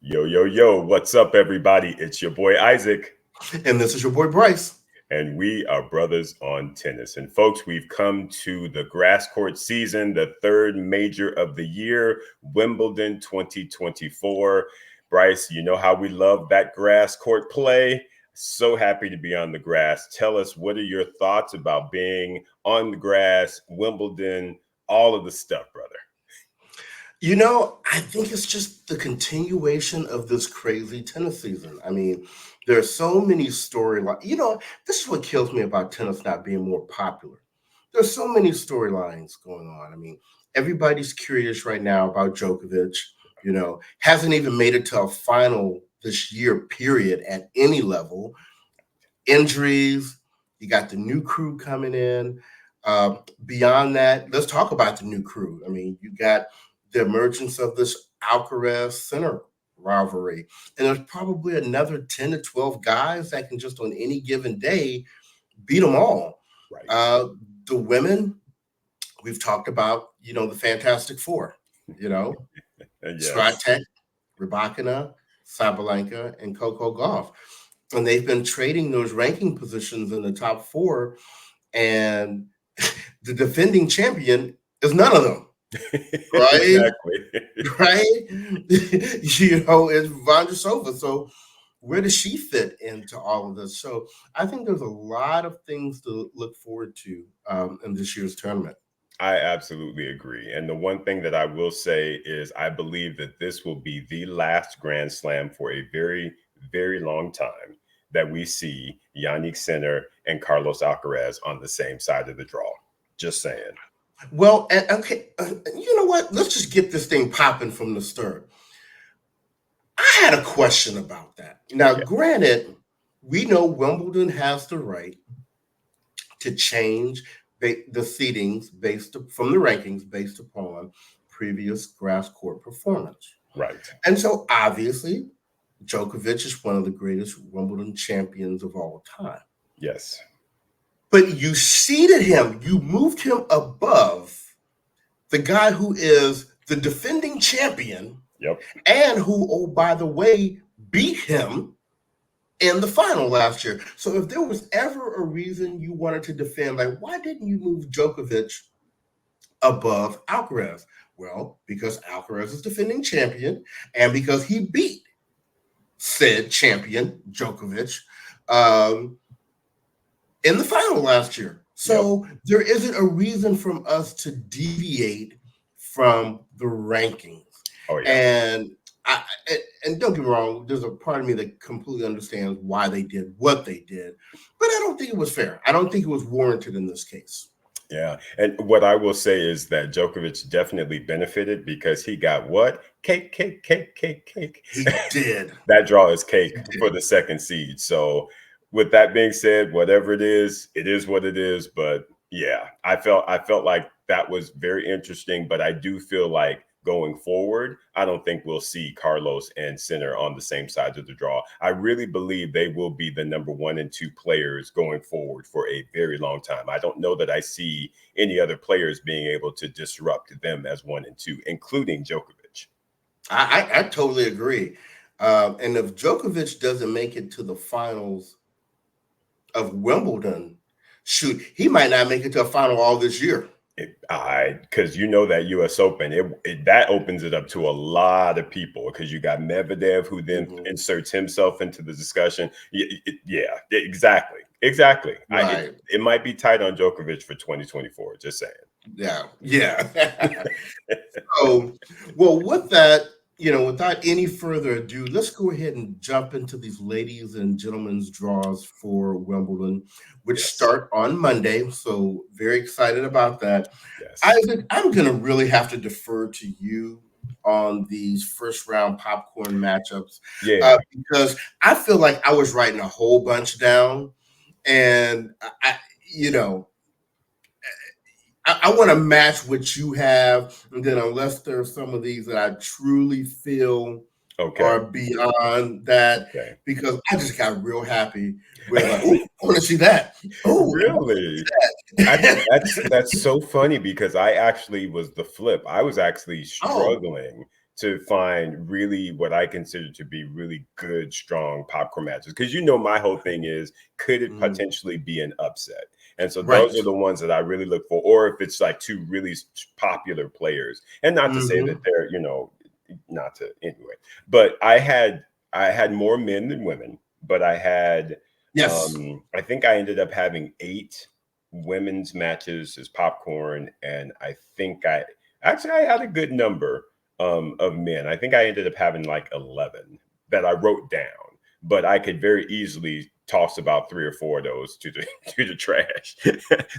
Yo, yo, yo, what's up, everybody? It's your boy Isaac, And this is your boy Bryce. and we are brothers on tennis. And folks, we've come to the grass court season, the third major of the year, Wimbledon 2024. Bryce, you know how we love that grass court play. So happy to be on the grass. Tell us, what are your thoughts about being on the grass, Wimbledon, all of the stuff, brother? I think it's just the continuation of this crazy tennis season. I mean, there are so many storylines. This is what kills me about tennis not being more popular. There's so many storylines going on. I mean, everybody's curious right now about Djokovic, hasn't even made it to a final this year, period, at any level. Injuries, you got the new crew coming in. Beyond that, let's talk about the new crew. I mean, you got the emergence of this Alcaraz center rivalry. And there's probably another 10 to 12 guys that can just on any given day beat them all. Right. The women, we've talked about, the Fantastic Four, Yes. Swiatek, Rybakina, Sabalenka, and Coco Gauff. And they've been trading those ranking positions in the top four. And the defending champion is none of them. Right? Exactly. Right? It's Vondrousova. So where does she fit into all of this? So I think there's a lot of things to look forward to in this year's tournament. I absolutely agree. And the one thing that I will say is I believe that this will be the last Grand Slam for a very, very long time that we see Yannick Sinner and Carlos Alcaraz on the same side of the draw. Just saying. Well, okay, you know what? Let's just get this thing popping from the start. I had a question about that. Now, Granted, we know Wimbledon has the right to change the seedings from the rankings based upon previous grass court performance. Right. And so, obviously, Djokovic is one of the greatest Wimbledon champions of all time. Yes. But you seeded him, you moved him above the guy who is the defending champion. Yep. And who, oh, by the way, beat him in the final last year. So if there was ever a reason you wanted to defend, like, why didn't you move Djokovic above Alcaraz? Well, because Alcaraz is defending champion and because he beat said champion, Djokovic, in the final last year. So There isn't a reason from us to deviate from the rankings. Oh, yeah. And don't get me wrong, there's a part of me that completely understands why they did what they did, but I don't think it was fair. I don't think it was warranted in this case. Yeah. And what I will say is that Djokovic definitely benefited because he got what? Cake. He did. That draw is cake for the second seed. So with that being said, whatever it is what it is. But yeah, I felt like that was very interesting, but I do feel like going forward, I don't think we'll see Carlos and Sinner on the same side of the draw. I really believe they will be the number 1 and 2 players going forward for a very long time. I don't know that I see any other players being able to disrupt them as 1 and 2, including Djokovic. I totally agree. And if Djokovic doesn't make it to the finals of Wimbledon, shoot, he might not make it to a final all this year. Because that U.S. Open, that opens it up to a lot of people because you got Medvedev who then inserts himself into the discussion. Yeah, exactly. Right. It might be tight on Djokovic for 2024. Just saying. Yeah. So, well, with that, without any further ado, let's go ahead and jump into these ladies and gentlemen's draws for Wimbledon, which start on Monday. So very excited about that. Yes. Isaac, I'm going to really have to defer to you on these first round popcorn matchups. Yeah. Because I feel like I was writing a whole bunch down, and I want to match what you have, and then unless there are some of these that I truly feel are beyond that, because I just got real happy with like, oh, I want to see that. Oh, really? That's so funny because I actually was the flip. I was actually struggling to find really what I consider to be really good, strong popcorn matches. Because my whole thing is, could it Mm, potentially be an upset? And so those right. are the ones that I really look for, or if it's like two really popular players. And not to say that Hmm. they're, not to anyway. But I had more men than women, but Yes. I think I ended up having 8 women's matches as popcorn, and I had a good number of men. I think I ended up having like 11 that I wrote down, but I could very easily toss about 3 or 4 of those to the to the trash.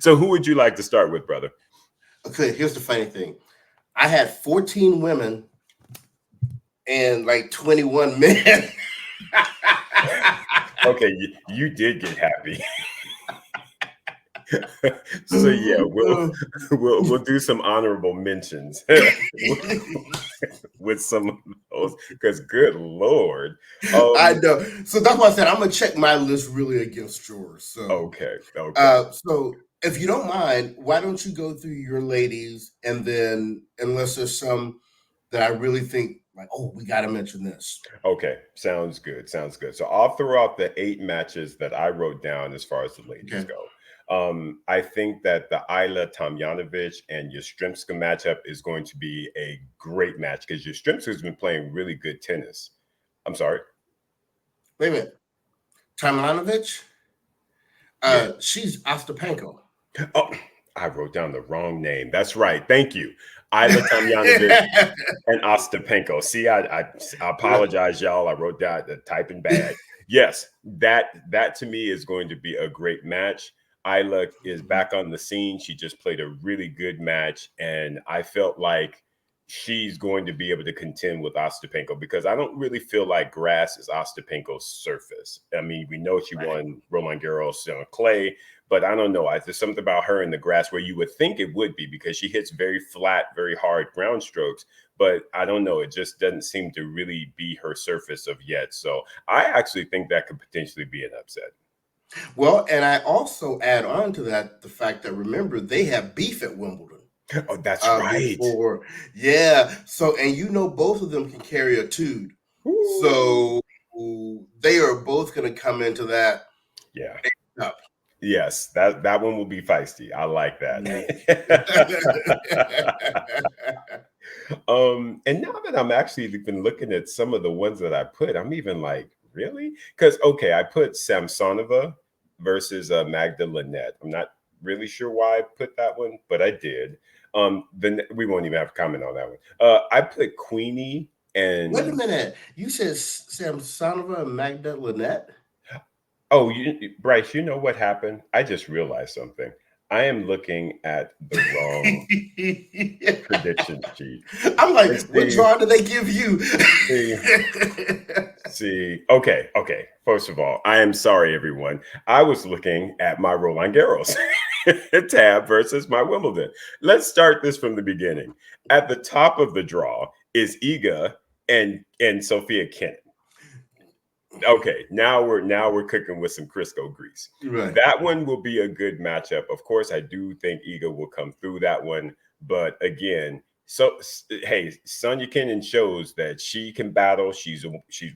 So who would you like to start with, brother? Okay, here's the funny thing. I had 14 women and like 21 men. Okay, you did get happy. So yeah, we'll do some honorable mentions with some of those, because good lord. I Um, know. So that's why I said I'm gonna check my list really against yours. okay, okay, So if you don't mind, why don't you go through your ladies, and then unless there's some that I really think like, oh, we got to mention this. okay. Sounds good. Sounds good. So I'll throw out the 8 matches that I wrote down as far as the ladies Okay. go. I think that the Isla Tomjanovic and Yastrzemska matchup is going to be a great match because Yastrzemska has been playing really good tennis. I'm sorry. Wait a minute, Tamlanovic. Yeah. She's Ostapenko. Oh, I wrote down the wrong name. That's right. Thank you. Isla Tomjanovic and Ostapenko. See, I apologize, y'all. I wrote down the typing bad. Yes, that to me is going to be a great match. Isla is back on the scene. She just played a really good match, and I felt like she's going to be able to contend with Ostapenko because I don't really feel like grass is Ostapenko's surface. I mean, we know she Right. won Roland Garros on clay, but I don't know. There's something about her in the grass where you would think it would be because she hits very flat, very hard ground strokes. But I don't know. It just doesn't seem to really be her surface of yet. So I actually think that could potentially be an upset. Well, and I also add on to that the fact that remember they have beef at Wimbledon. Oh, that's right. Before, yeah. So, and both of them can carry a tude. Ooh. So they are both going to come into that Yeah. up. Yes, that one will be feisty. I like that. Yeah. And now that I'm actually been looking at some of the ones that I put, I'm even like, really? Because okay, I put Samsonova versus Magda Linette. I'm not really sure why I put that one, but I did. Then we won't even have to comment on that one. I put Queenie Wait a and minute. You said Samsonova and Magda Linette? oh, Bryce, you know what happened? I just realized something. I am looking at the wrong prediction sheet. I'm like, And what draw do they give you? see, okay, okay. First of all, I am sorry, everyone. I was looking at my Roland Garros tab versus my Wimbledon. Let's start this from the beginning. At the top of the draw is Iga and Sophia Kenin. Okay, now we're cooking with some Crisco grease. Right. That one will be a good matchup. Of course, I do think Iga will come through that one, but again, hey, Sonia Kenin shows that she can battle. She's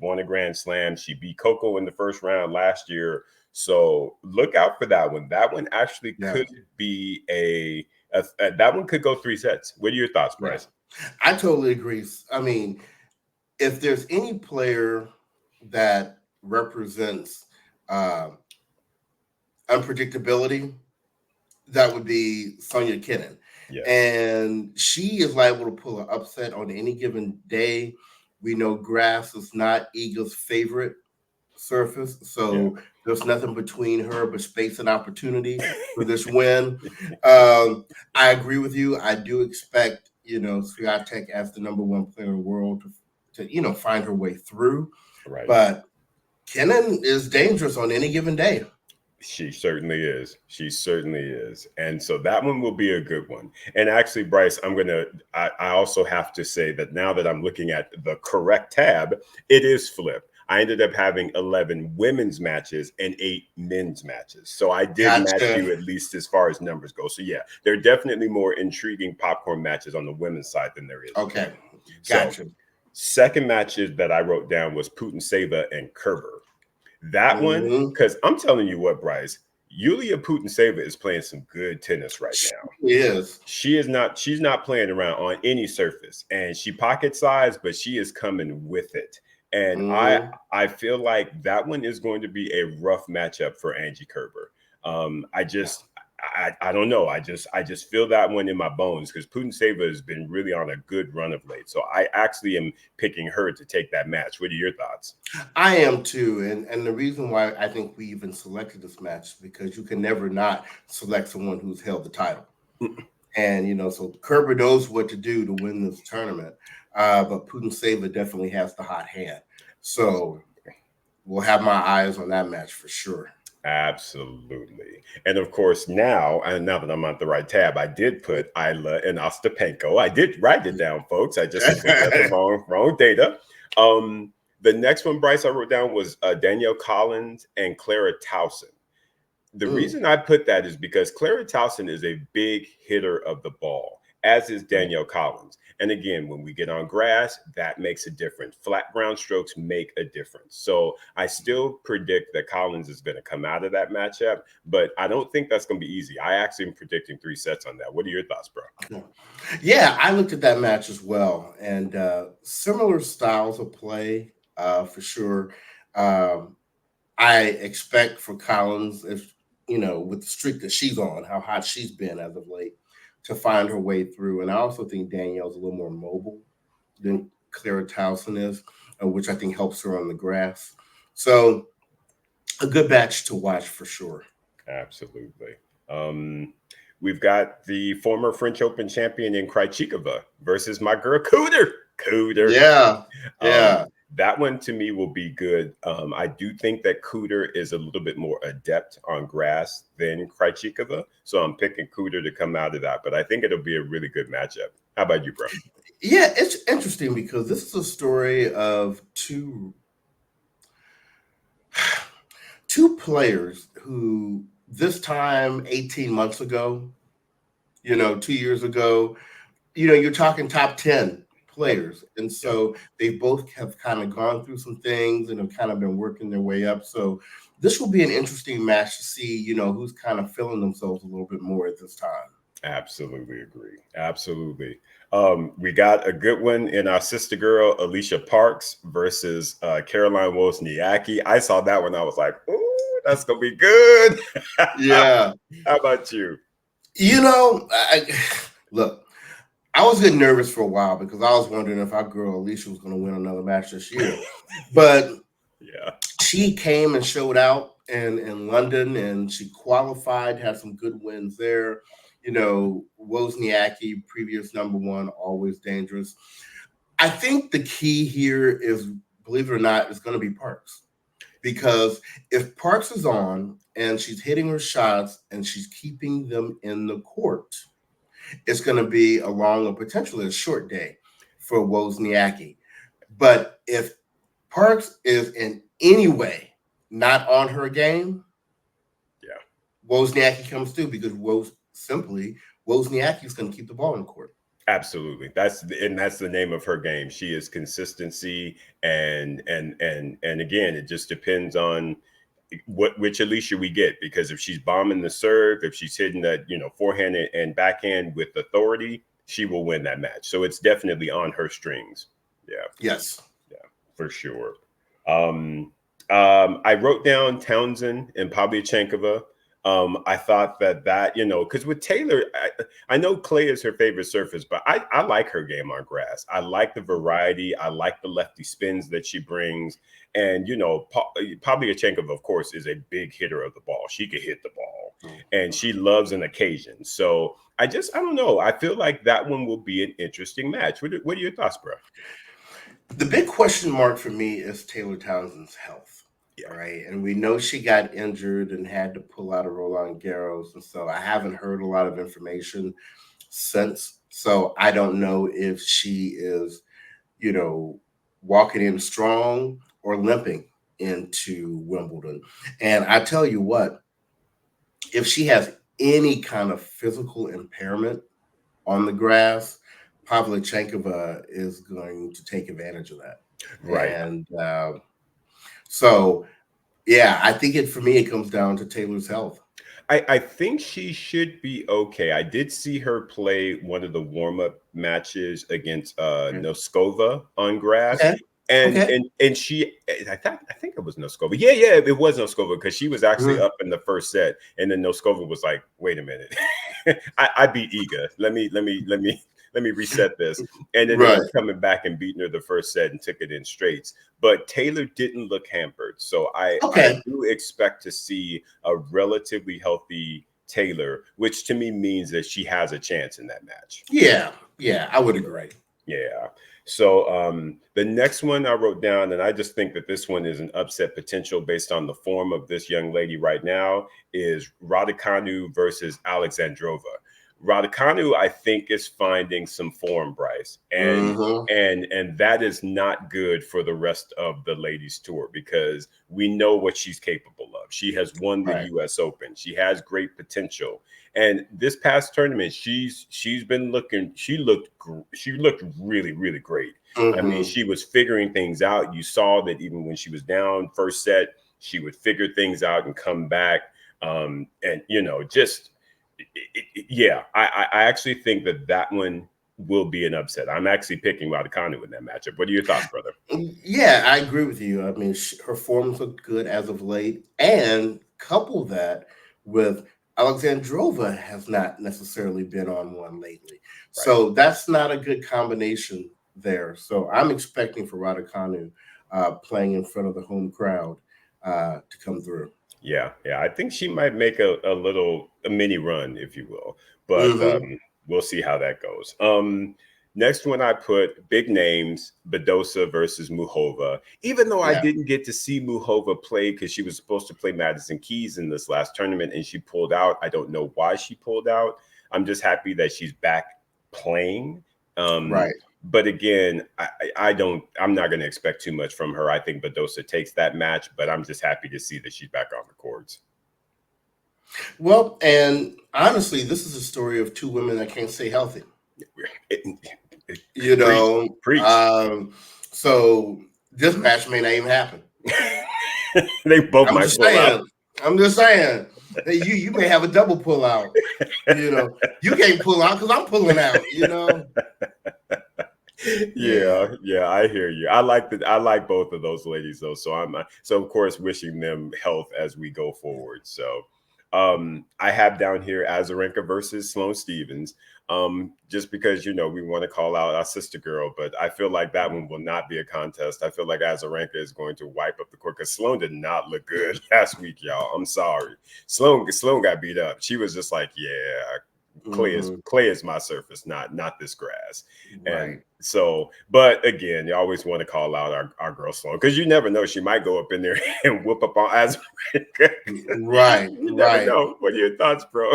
won a Grand Slam. She beat Coco in the first round last year. So look out for that one. That one actually Yeah. could be that one could go 3 sets. What are your thoughts, Yeah. Bryce? I totally agree. I mean, if there's any player that represents uh, unpredictability, that would be Sonia Kenin. Yes. And she is liable to pull an upset on any given day. We know grass is not Eagle's favorite surface, Yeah. so there's nothing between her but space and opportunity for this win. I agree with you. I do expect, Swiatek as the number one player in the world to find her way through. Right. But Kenin is dangerous on any given day. She certainly is. She certainly is. And so that one will be a good one. And actually, Bryce, I also have to say that now that I'm looking at the correct tab, it is flipped. I ended up having 11 women's matches and 8 men's matches. So I did match Gotcha. you at least as far as numbers go. So yeah, there are definitely more intriguing popcorn matches on the women's side than there is. Okay. So Gotcha. Second matches that I wrote down was Putin-Seva and Kerber. That one, Mhm. because I'm telling you what, Bryce, Yulia Putin-Seva is playing some good tennis right She now. is. She's not playing around on any surface, and she pocket size, but she is coming with it. And Mhm. I feel like that one is going to be a rough matchup for Angie Kerber. I Yeah. just I don't know. I just feel that one in my bones because Putin Seva has been really on a good run of late. So I actually am picking her to take that match. What are your thoughts? I am too, and the reason why I think we even selected this match is because you can never not select someone who's held the title. And so Kerber knows what to do to win this tournament, but Putin Seva definitely has the hot hand. So we'll have my eyes on that match for sure. Absolutely. And of course, now that I'm on the right tab, I did put Isla and Ostapenko. I did write it down, folks. I just was looking at the wrong data. The next one, Bryce, I wrote down was Danielle Collins and Clara Towson. The Mm, reason I put that is because Clara Towson is a big hitter of the ball, as is right. Danielle Collins. And again, when we get on grass, that makes a difference. Flat ground strokes make a difference. So I still predict that Collins is going to come out of that matchup, but I don't think that's going to be easy. I actually am predicting 3 sets on that. What are your thoughts, bro? Yeah. Yeah, I looked at that match as well, and similar styles of play for sure. Um, I expect for Collins, if with the streak that she's on, how hot she's been as of late, to find her way through. And I also think Danielle's a little more mobile than Clara Towson is, which I think helps her on the grass. So a good match to watch for sure. Absolutely. Um, we've got the former French Open champion in Krejcikova versus my girl Cooter. Cooter. Yeah, Um, yeah. that one to me will be good. I do think that Cooter is a little bit more adept on grass than Krejcikova, so I'm picking Cooter to come out of that. But I think it'll be a really good matchup. How about you, bro? Yeah, it's interesting because this is a story of two players who this time 18 months ago, 2 years ago, you're talking top 10 Yep. players. And Yep. so they both have kind of gone through some things and have kind of been working their way up. So this will be an interesting match to see, who's kind of feeling themselves a little bit more at this time. Absolutely agree. Absolutely. We got a good one in our sister girl, Alicia Parks versus Caroline Wozniacki. I saw that one. I was like, ooh, that's going to be good. Yeah. How about you? Look, I was getting nervous for a while because I was wondering if our girl Alicia was going to win another match this year. But Yeah, she came and showed out in London and she qualified, had some good wins there. Wozniacki, previous number one, always dangerous. I think the key here is, believe it or not, is going to be Parks. Because if Parks is on and she's hitting her shots and she's keeping them in the court, it's going to be a long or potentially a short day for Wozniacki. But if Parks is in any way not on her game, yeah. Wozniacki comes through because Wozniacki is going to keep the ball in court. Absolutely. That's the name of her game. She is consistency and again, it just depends on which Alicia we get because if she's bombing the serve, if she's hitting that, forehand and backhand with authority, she will win that match. So it's definitely on her strings. Yeah, Yes. yeah, for sure. Um, I wrote down Townsend and Pavlyuchenkova. I thought because with Taylor, I know clay is her favorite surface, but I like her game on grass. I like the variety. I like the lefty spins that she brings. And, Pavlyuchenkova, of course, is a big hitter of the ball. She can hit the ball and she loves an occasion. So I don't know. I feel like that one will be an interesting match. What are your thoughts, bro? The big question mark for me is Taylor Townsend's health. Yeah. All right. And we know she got injured and had to pull out of Roland Garros. And so I haven't heard a lot of information since. So I don't know if she is, you know, walking in strong or limping into Wimbledon. And I tell you what, if she has any kind of physical impairment on the grass, Pavlyuchenkova is going to take advantage of that. Right. And so, yeah, I think for me, it comes down to Taylor's health. I think she should be okay. I did see her play one of the warm-up matches against Noskova on grass. Okay. And Okay. I think it was Noskova. Yeah, it was Noskova because she was actually Mhm. up in the first set, and then Noskova was like, "Wait a minute, I beat Iga. Let me reset this." And then ended Right. up coming back and beating her the first set and took it in straights. But Taylor didn't look hampered, so I Okay. do expect to see a relatively healthy Taylor, which to me means that she has a chance in that match. Yeah. Yeah, I would agree. Yeah. So the next one I wrote down, and I just think that this one is an upset potential based on the form of this young lady right now, is Raducanu versus Alexandrova. Raducanu, I think, is finding some form, Bryce, and Hmm. and that is not good for the rest of the ladies tour because we know what she's capable of. She has won the Right. US Open. She has great potential. And this past tournament, she's been looking. She looked really great. I mean, Hmm. she was figuring things out. You saw that even when she was down first set, she would figure things out and come back. And just yeah, I actually think that one will be an upset. I'm actually picking Raducanu in that matchup. What are your thoughts, brother? Yeah, I agree with you. I mean, her forms look good as of late, and couple that with Alexandrova has not necessarily been on one lately, Right. so that's not a good combination there. So I'm expecting for Raducanu playing in front of the home crowd to come through. Yeah. I think she might make a mini run, if you will, but Hmm. we'll see how that goes. Next one I put big names: Badosa versus Muhova. Even though I Yeah. didn't get to see Muhova play because she was supposed to play Madison Keys in this last tournament and she pulled out. I don't know why she pulled out. I'm just happy that she's back playing. Um, Right. but again, I'm not going to expect too much from her. I think Badosa takes that match, but I'm just happy to see that she's back on the courts. Well, and honestly, this is a story of two women that can't stay healthy. It- You preach, know, preach. um, so this match may not even happen. They both I'm might just pull out. saying. I'm just saying that you may have a double pull out. You know, you can't pull out because I'm pulling out. You know. Yeah. Yeah, I hear you. I like both of those ladies though. So so of course wishing them health as we go forward. So I have down here Azarenka versus Sloane Stevens. Just because we want to call out our sister girl, but I feel like that one will not be a contest. I feel like Azarenka is going to wipe up the court because Sloane did not look good last week, y'all. I'm sorry. Sloane got beat up. She was just like, yeah, Hmm. clay is my surface, not this grass. And Right. so, but again, you always want to call out our girl Sloan because you never know, she might go up in there and whoop up on Azarenka. Right. You never Right. know. What are your thoughts, bro?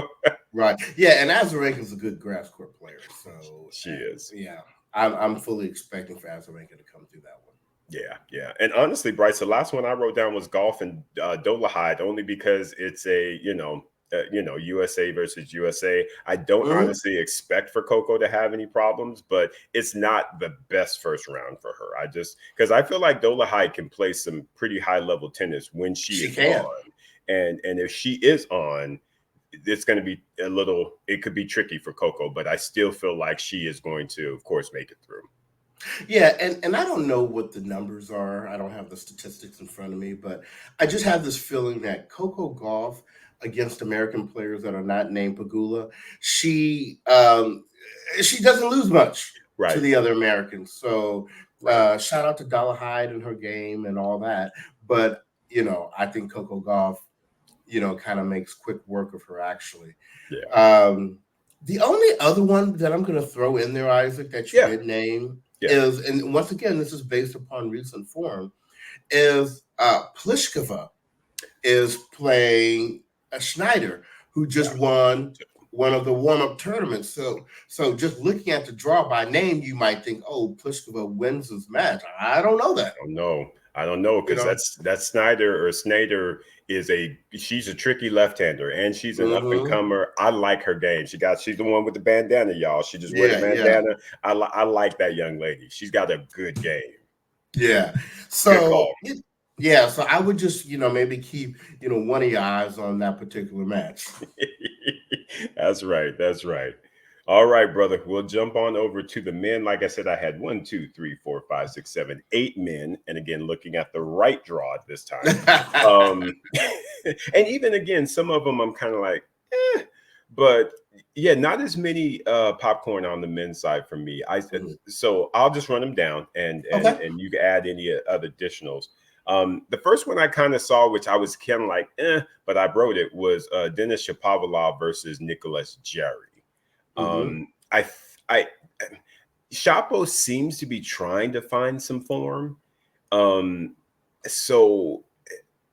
Right. Yeah. And Azarenka is a good grass court player. So She is. yeah, I'm fully expecting for Azarenka to come through that one. Yeah. And honestly, Bryce, the last one I wrote down was golf and Dolahide, only because it's USA versus USA. I don't Hmm. honestly expect for Coco to have any problems, but it's not the best first round for her. I just because I feel like Dolahide can play some pretty high level tennis when she She is can. on, and if she is on, it's going to be it could be tricky for Coco, but I still feel like she is going to, of course, make it through. Yeah, and I don't know what the numbers are. I don't have the statistics in front of me, but I just have this feeling that Coco Golf against American players that are not named Pagula, she doesn't lose much to Right. the other Americans. So Right. shout out to Dalla Hyde and her game and all that. But I think Coco Golf, kind of makes quick work of her actually. Yeah. Um, the only other one that I'm going to throw in there, Isaac, that you Yeah. did name Yeah. is, and once again, this is based upon recent form, is Pliskova is playing a Schneider who just won one of the warm-up tournaments. So just looking at the draw by name, you might think, oh, Pliskova wins this match. I don't know that. Oh, no. I don't know You because know. that's Snyder she's a tricky left-hander and she's an up and Hmm. comer. I like her game. She's the one with the bandana, y'all. She just wear the Yeah, yeah, bandana. I like that young lady. She's got a good game. yeah. Good call. Yeah, so I would just, maybe keep, one of your eyes on that particular match. That's right. That's right. All right, brother. We'll jump on over to the men. Like I said, I had 1, 2, 3, 4, 5, 6, 7, 8 men. And again, looking at the right draw at this time. Um, and even again, some of them I'm kind of like, but yeah, not as many popcorn on the men's side for me. Mhm. So I'll just run them down Okay. and you can add any other additionals. The first one I kind of saw, which I was kind of like, but I wrote it, was Denis Shapovalov versus Nicholas Jarry. Hmm. I Shapo seems to be trying to find some form. Um, so,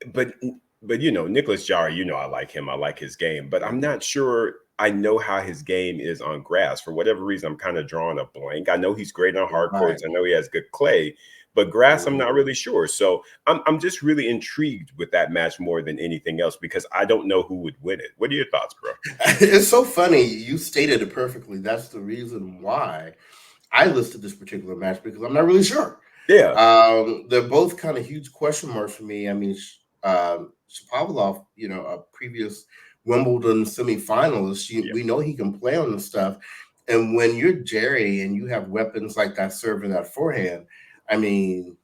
but Nicholas Jarry, I like him. I like his game, but I'm Hmm. not sure. I know how his game is on grass. For whatever reason, I'm kind of drawing a blank. I know he's great on hard Right. courts. I know he has good clay, but grass, I'm not Hmm. really sure. So I'm just really intrigued with that match more than anything else because I don't know who would win it. What are your thoughts, bro? It's so funny. You stated it perfectly. That's the reason why I listed this particular match because I'm not really sure. Yeah, They're both kind of huge question marks for me. I mean, Shapovalov, a previous Wimbledon semifinalist, yeah. we know he can play on the stuff. And when you're Jerry and you have weapons like that serve and that forehand, I mean,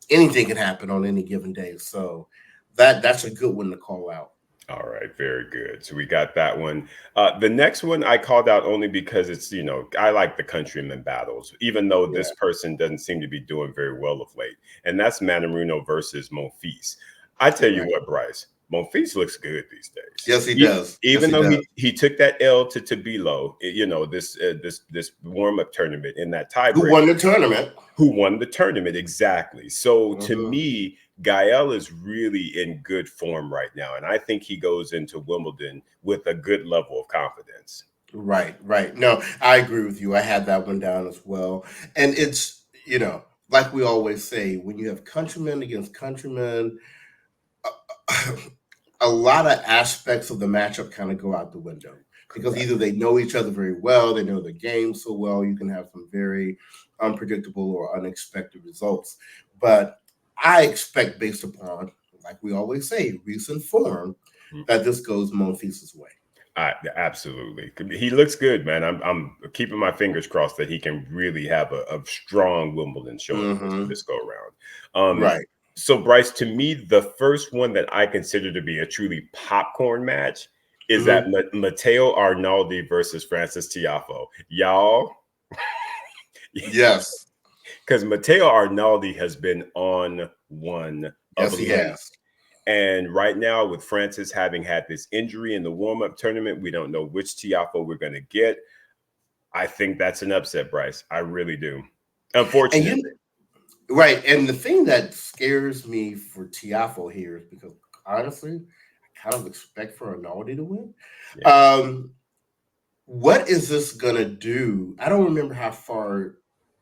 anything can happen on any given day. So that's a good one to call out. All right, very good. So we got that one. The next one I called out only because it's, I like the countryman battles, even though Yeah. this person doesn't seem to be doing very well of late. And that's Manaruno versus Monfils. I tell you Right. what, Bryce, Monfils looks good these days. Yes, he does. Yes, Even he though does. he took that L to Tabilo, this warm up tournament in that Who tiebreak, won the tournament? who won the tournament exactly. So to Mhm. me, Gael is really in good form right now, and I think he goes into Wimbledon with a good level of confidence. Right, right. No, I agree with you. I had that one down as well. And it's, like we always say, when you have countrymen against countrymen, a lot of aspects of the matchup kind of go out the window because Correct. either they know each other very well, they know the game so well, you can have some very unpredictable or unexpected results. But I expect, based upon, like we always say, recent form, Mm. that this goes Monfils' way. Absolutely, he looks good, man. I'm keeping my fingers crossed that he can really have a strong Wimbledon showing Hmm. this go around. Right. So Bryce, to me, the first one that I consider to be a truly popcorn match is that Hmm. Matteo Arnaldi versus Francis Tiafoe. Y'all, Yes. because Matteo Arnaldi has been on one of Yes, he late. has. And right now, with Francis having had this injury in the warm up tournament, we don't know which Tiafoe we're going to get. I think that's an upset, Bryce. I really do. And Unfortunately. right. And the thing that scares me for Tiafo here is because honestly, I kind of expect for Rinaldi to win. Yeah. Um, what is this gonna do? I don't remember how far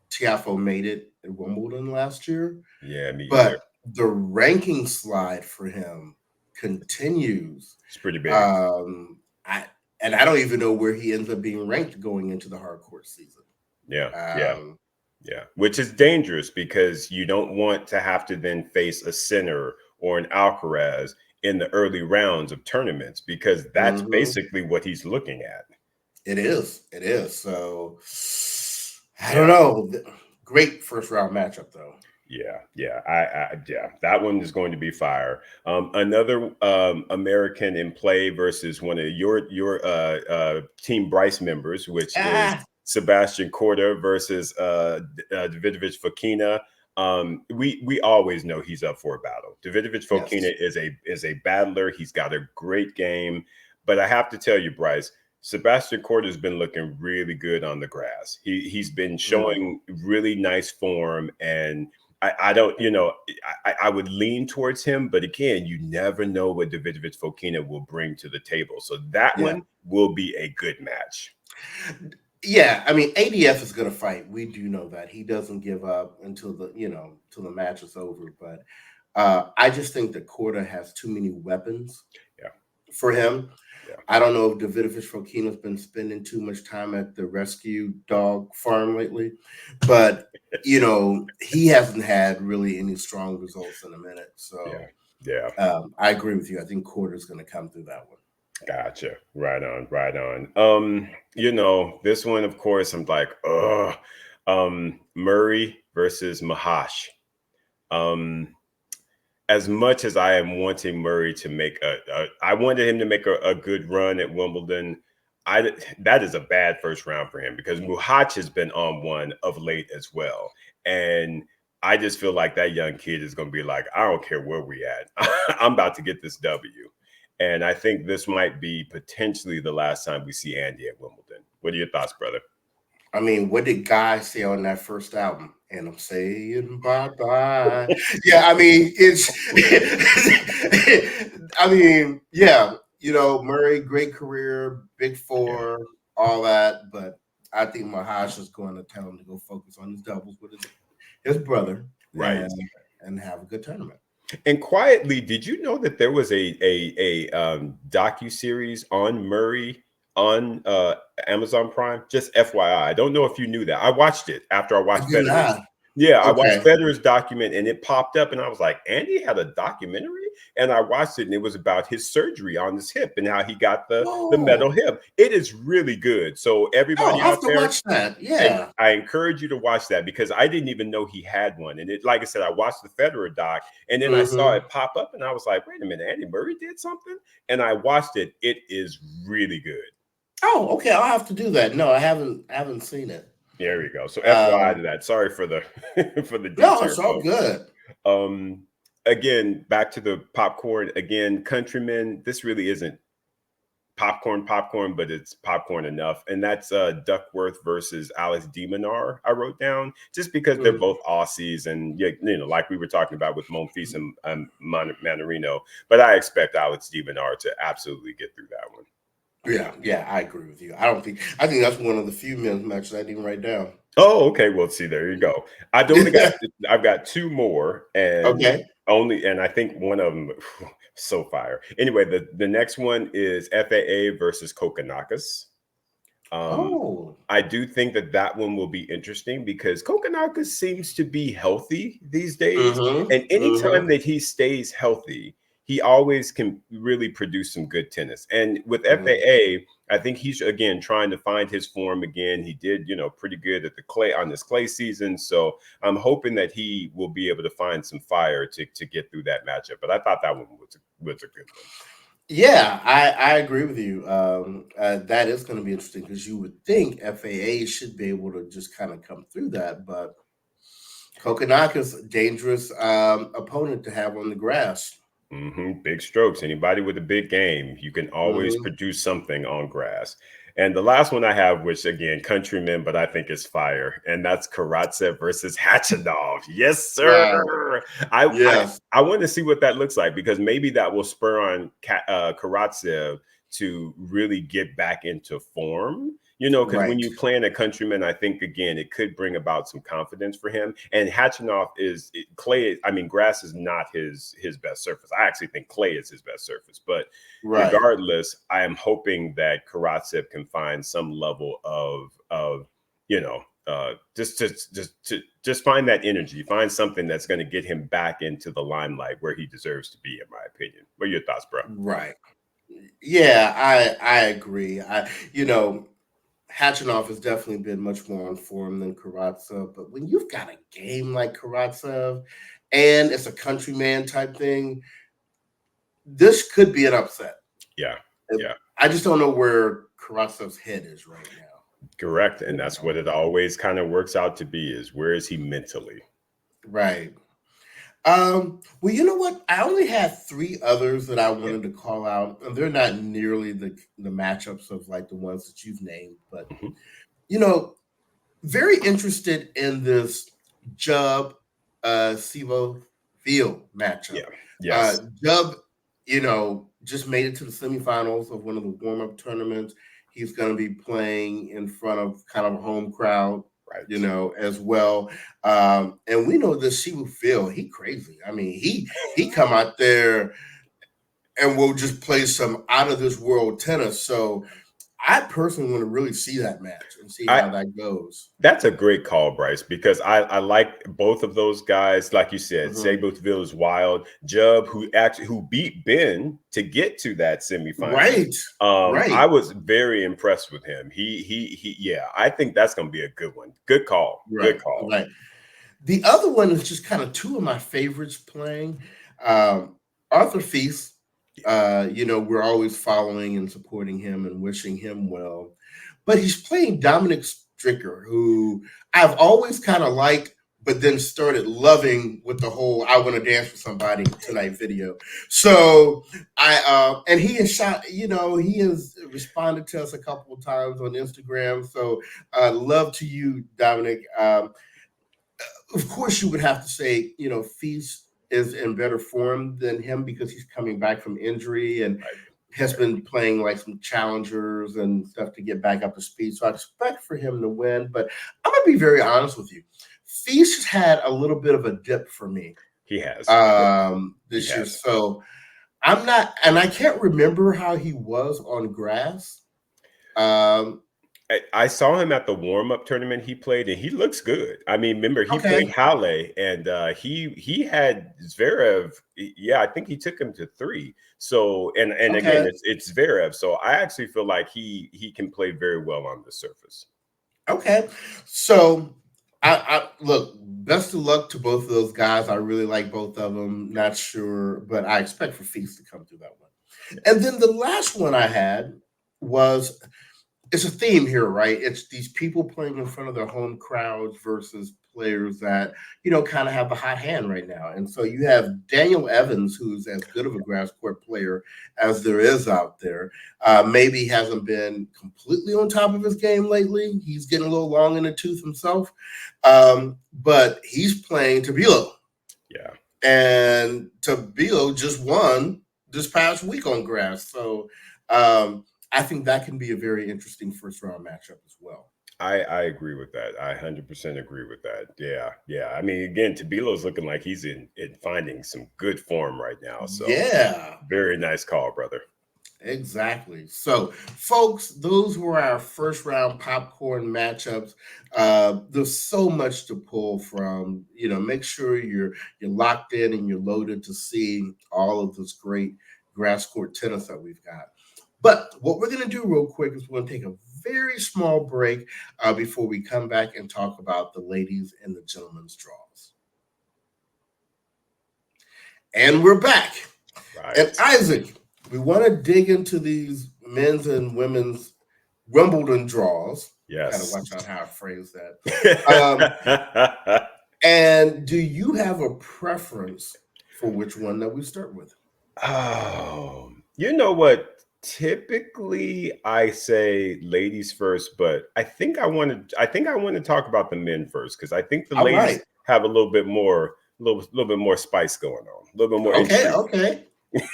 Tiafo made it at Wimbledon last year, Yeah, me either. but the ranking slide for him continues. It's pretty big. Um, I and I don't even know where he ends up being ranked going into the hard court season. Yeah. Yeah. Um, Yeah. Which is dangerous because you don't want to have to then face a Sinner or an Alcaraz in the early rounds of tournaments because that's mhm. basically what he's looking at. It is. It is. So I don't Yeah. know. Great first round matchup though. Yeah. That one is going to be fire. Another American in play versus one of your team Bryce members, which is Ah, Sebastian Korda versus Davidovich Fokina. We always know he's up for a battle. Davidovich Fokina yes. is a battler. He's got a great game, but I have to tell you, Bryce. Sebastian Korda has been looking really good on the grass. He's been Mm. showing really nice form and I don't, I would lean towards him, but again, you never know what Davidovich Fokina will bring to the table. So that Yeah. one will be a good match. Yeah, I mean, ADF is going to fight. We do know that he doesn't give up until till the match is over. But I just think that Korda has too many weapons Yeah, for him. yeah. I don't know if Davidovich Fokina's been spending too much time at the rescue dog farm lately, but he hasn't had really any strong results in a minute. Yeah, So yeah. I agree with you. I think Korda's going to come through that one. Gotcha. Right on, right on. This one, of course, I'm like, Murray versus Mahash. Um, as much as I am wanting Murray to make I wanted him to make a good run at Wimbledon. That is a bad first round for him because Muhach has been on one of late as well, and I just feel like that young kid is going to be like, I don't care where we at, I'm about to get this W, and I think this might be potentially the last time we see Andy at Wimbledon. What are your thoughts, brother? I mean, what did Guy say on that first album? And I'm saying bye bye. Yeah, I mean, it's. I mean, yeah, Murray, great career, Big Yeah, Four, all that, but I think Mahash is going to tell him to go focus on his doubles with his brother right. and have a good tournament. And quietly, did you know that there was a docu series on Murray on Amazon Prime? Just FYI, I don't know if you knew that. I watched it after I I watched do Federer's. not. Yeah, I watched Okay. Federer's document, and it popped up, and I was like, Andy had a documentary, and I watched it, and it was about his surgery on his hip and how he got the metal Oh, hip. It is really good. So oh, everybody I have out to there, watch that. and Yeah. I encourage you to watch that because I didn't even know he had one. And like I said, I watched the Federer doc and then I saw Hmm. it pop up and I was like, wait a minute, Andy Murray did something? And I watched it. It is really good. Oh, okay. I'll have to do that. No, I haven't seen it. There we go. So FYI Um, to that. Sorry for the for the no, detour, it's all folks. good. Um again, back to the popcorn. Again, Countrymen, this really isn't popcorn, but it's popcorn enough. And that's Duckworth versus Alex Demonar. I wrote down just because they're Mhm. both Aussies, and like we were talking about with Monfils and Manarino. But I expect Alex Demonar to absolutely get through that one. Yeah, I agree with you. I think that's one of the few men's matches I didn't write down. Oh, okay. Well, see, there you go. I've got two more, and Okay. I think one of them so fire. Anyway, the next one is FAA versus Kokkinakis. Um, Oh. I do think that one will be interesting because Kokonaka seems to be healthy these days, Mm-hmm. and anytime Mm-hmm. that he stays healthy, he always can really produce some good tennis. And with Mm-hmm. FAA, I think he's again trying to find his form again. He did, pretty good at the clay on this clay season, so I'm hoping that he will be able to find some fire to get through that matchup. But I thought that one was a good one. Yeah, I agree with you. That is going to be interesting because you would think FAA should be able to just kind of come through that, but Kokonaka's a dangerous opponent to have on the grass. Big strokes. Anybody with a big game, you can always Mm-hmm. produce something on grass. And the last one I have, which again, Countrymen, but I think is fire, and that's Karatsev versus Hachanov. Yes, Right. sir. I, I Yes. I want to see what that looks like because maybe that will spur on Karatsev to really get back into form. Because when Right. you play in a Countryman, I think again it could bring about some confidence for him. And Hachanov clay. I mean, grass is not his best surface. I actually think clay is his best surface. But Right. regardless, I am hoping that Karatsev can find some level of just find that energy, find something that's going to get him back into the limelight where he deserves to be, in my opinion. What are your thoughts, bro? Right. Yeah, I agree. Hachanov has definitely been much more on form than Karatsev, but when you've got a game like Karatsev and it's a countryman type thing, this could be an upset. Yeah, Uh, yeah. I just don't know where Karatsev's head is right now. Correct. And You that's know? what it always kind of works out to be is where is he mentally? Right. Well, you know what? I only had three others that I Yeah. wanted to call out, and they're not nearly the matchups of like the ones that you've named, but Mhm. you know, very interested in this Jub Sivo Field matchup. Yeah. Yes. Jub, just made it to the semifinals of one of the warm-up tournaments. He's going to be playing in front of kind of a home crowd, Right. as well. And we know this Siwoo Phil, he crazy. I mean, he come out there and will just play some out of this world tennis. So I personally want to really see that match and see I how that goes. That's a great call, Bryce, because I like both of those guys. Like you said, Mhm. Sabletville is wild. Jub, who beat Ben to get to that semifinal. Right, I right, was very impressed with him. Yeah, I think that's gonna be a good one. Good call. Good right, call. right. The other one is just kind of two of my favorites playing. Um, Arthur Feast, we're always following and supporting him and wishing him well. But he's playing Dominic Stricker, who I've always kind of liked, but then started loving with the whole "I want to dance with somebody tonight" video. So and he has he has responded to us a couple of times on Instagram. So love to you, Dominic. Of course, you would have to say, Feast is in better form than him because he's coming back from injury and Right. has Right. been playing like some challengers and stuff to get back up to speed. So I expect for him to win. But I'm gonna be very honest with you. Feast has had a little bit of a dip for me He has. Yep. He this year. has. So I'm not, and I can't remember how he was on grass. Um, I saw him at the warm up tournament he played, and he looks good. I mean, remember he played okay, Halle, and he had Zverev. Yeah, I think he took him to three. So and again, okay. it's Zverev. So I actually feel like he can play very well on the surface. Okay. So I look, best of luck to both of those guys. I really like both of them. Not sure, but I expect for Feast to come through that one. And then the last one I had was it's a theme here, right? It's these people playing in front of their home crowds versus players that, kind of have the hot hand right now. And so you have Daniel Evans, who's as good of a grass court player as there is out there. Maybe hasn't been completely on top of his game lately. He's getting a little long in the tooth himself. But he's playing Tabilo. Yeah, And Tabilo just won this past week on grass. So I think that can be a very interesting first round matchup as well. I agree with that. I 100% agree with that. Yeah, yeah. I mean, again, Tabilo's looking like he's in finding some good form right now. So Yeah, very nice call, brother. exactly. So, folks, those were our first round popcorn matchups. There's so much to pull from. Make sure you're locked in and you're loaded to see all of this great grass court tennis that we've got. But what we're going to do real quick is we're going to take a very small break before we come back and talk about the ladies and the gentlemen's draws. And we're back. And Right. Isaac, we want to dig into these men's and women's Wimbledon draws. Got to Yes. watch out how I phrase that. Um, and do you have a preference for which one that we start with? Oh, you know what? Typically, I say ladies first, but I think I want to talk about the men first because I think the All right. ladies have a little bit more, little bit more spice going on, a little bit more Okay. intrigue. Okay.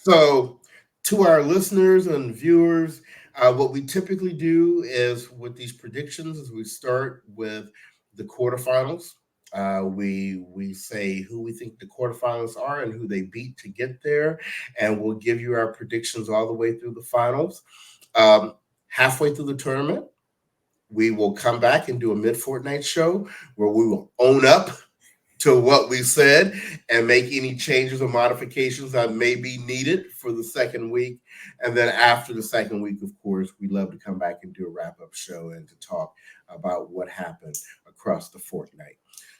So, to our listeners and viewers, what we typically do is with these predictions is we start with the quarterfinals. We say who we think the quarterfinals are and who they beat to get there, and we'll give you our predictions all the way through the finals. Halfway through the tournament, we will come back and do a mid fortnight show where we will own up to what we said and make any changes or modifications that may be needed for the second week. And then after the second week, of course, we'd love to come back and do a wrap up show and to talk about what happened across the fortnight.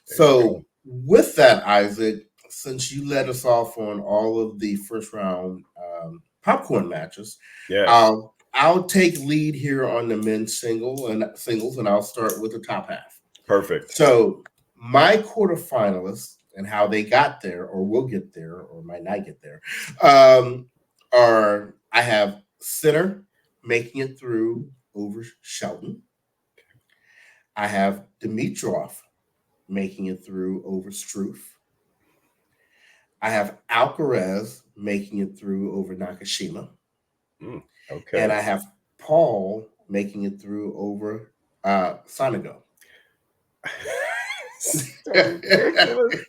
There you go. So, with that, Isaac, since you led us off on all of the first round popcorn matches, Yes. I'll take lead here on the men's singles, and I'll start with the top half. Perfect. So my quarterfinalists and how they got there, or will get there, or might not get there, are I have Sinner making it through over Shelton. I have Dimitrov making it through over Struff. I have Alcaraz making it through over Nakashima. Mm, And okay. I have Paul making it through over Sonego. So ridiculous.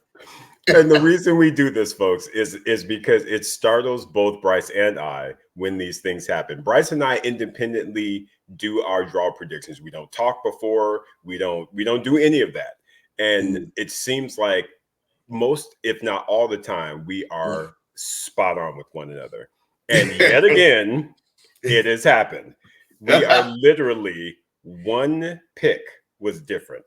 And the reason we do this, folks, is because it startles both Bryce and I when these things happen. Bryce and I independently do our draw predictions. We don't talk before. We don't do any of that. And it seems like most, if not all the time, we are spot on with one another. And yet again, it has happened. We are literally one pick was different.